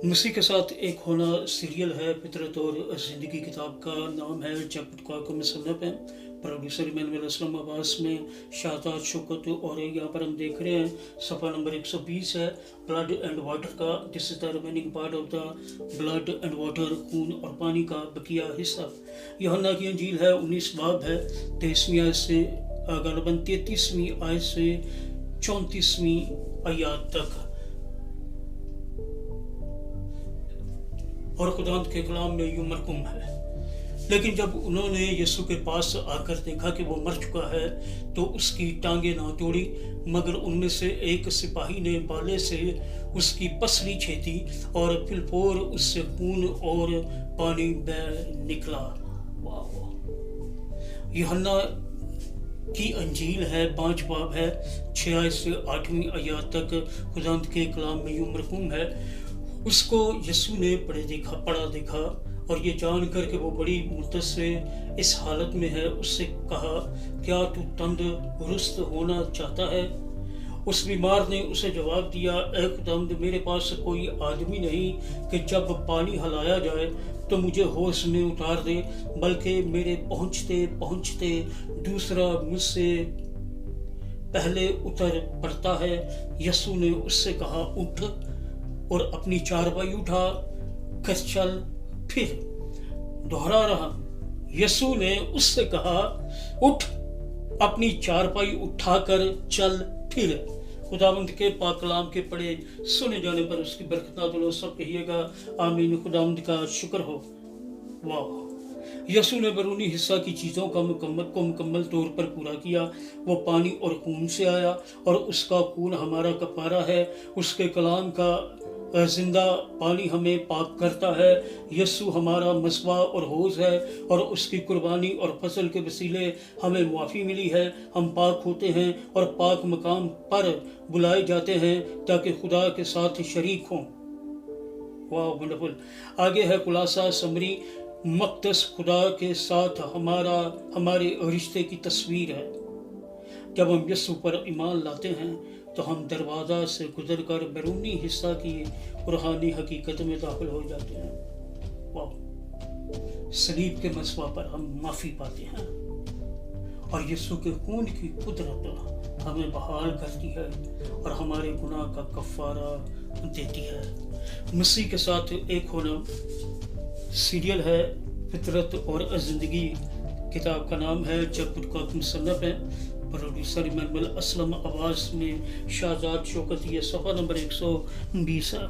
मसीह के साथ एक होना सीरियल है। फितरत और ज़िंदगी किताब का नाम है। चैप्टर का मुसन्नफ़ है प्रोड्यूसर इमानुएल असलम अब्बास में शाहजाद शौकत। और यहाँ पर हम देख रहे हैं सफ़ा नंबर 120 है ब्लड एंड वाटर का। This is the remaining part of the blood and water, खून और पानी का बकिया हिस्सा। यूहन्ना की अंजील है 19 बाब है 23वीं आयत से गलबन 33वीं आयत से 34वीं आयत तक। और खुदावंद के कलाम में यूं मरकूम है, लेकिन जब उन्होंने यीशु के पास आकर देखा कि वो मर चुका है तो उसकी टांगें ना तोड़ी, मगर उनमें से एक सिपाही ने बाले से उसकी पसली छेदी और फिलपोर उससे खून और पानी बह निकला। वाह। यूहन्ना की अंजील है 5 बाब है 6 से 8वीं आयत तक। खुदावंद के कलाम में यूं मरकूम है, उसको यीशु ने पढ़ा देखा और ये जान कर के वो बड़ी मुद्दत से इस हालत में है, उससे कहा, क्या तू तंदुरुस्त होना चाहता है? उस बीमार ने उसे जवाब दिया, ऐ खुदावंद, मेरे पास कोई आदमी नहीं कि जब पानी हिलाया जाए तो मुझे होश में उतार दे, बल्कि मेरे पहुंचते पहुंचते दूसरा मुझसे पहले उतर पड़ता है। यीशु ने उससे कहा, उठ और अपनी चारपाई उठा कर चल फिर। दोहरा रहा, यीशु ने उससे कहा, उठ अपनी चारपाई उठाकर चल फिर। खुदावंद के पाक कलाम के पढ़े सुने जाने पर उसकी बरकत लो, सब कहिएगा आमीन। खुदावंद का शुक्र हो। वाह। यीशु ने बैरूनी हिस्सा की चीज़ों का मुकम्मल तौर पर पूरा किया। वो पानी और खून से आया और उसका खून हमारा कफारा है। उसके कलाम का जिंदा पानी हमें पाक करता है। यीशु हमारा मसवा और हौज है और उसकी कुर्बानी और फसल के वसीले हमें मुआफ़ी मिली है। हम पाक होते हैं और पाक मकाम पर बुलाए जाते हैं ताकि खुदा के साथ शरीक हों। वाह, वंडरफुल। आगे है खुलासा समरी। मक़दस खुदा के साथ हमारे रिश्ते की तस्वीर है। जब हम यीशु पर ईमान लाते हैं तो हम दरवाज़ा से गुजरकर बैरूनी हिस्सा की रूहानी हकीकत में दाखिल हो जाते हैं। वाह। सलीब के मसवा पर हम माफ़ी पाते हैं और यीशु के खून की कुदरत हमें बहाल करती है और हमारे गुनाह का कफ़ारा देती है। मसीह के साथ एक होना सीरियल है। फितरत और ज़िंदगी किताब का नाम है। चैप्टर का मुसन्नफ़ है प्रोड्यूसर इमानुएल असलम आवाज़ में शाहजाद शौकत। ये सफ़ा नंबर 120 है।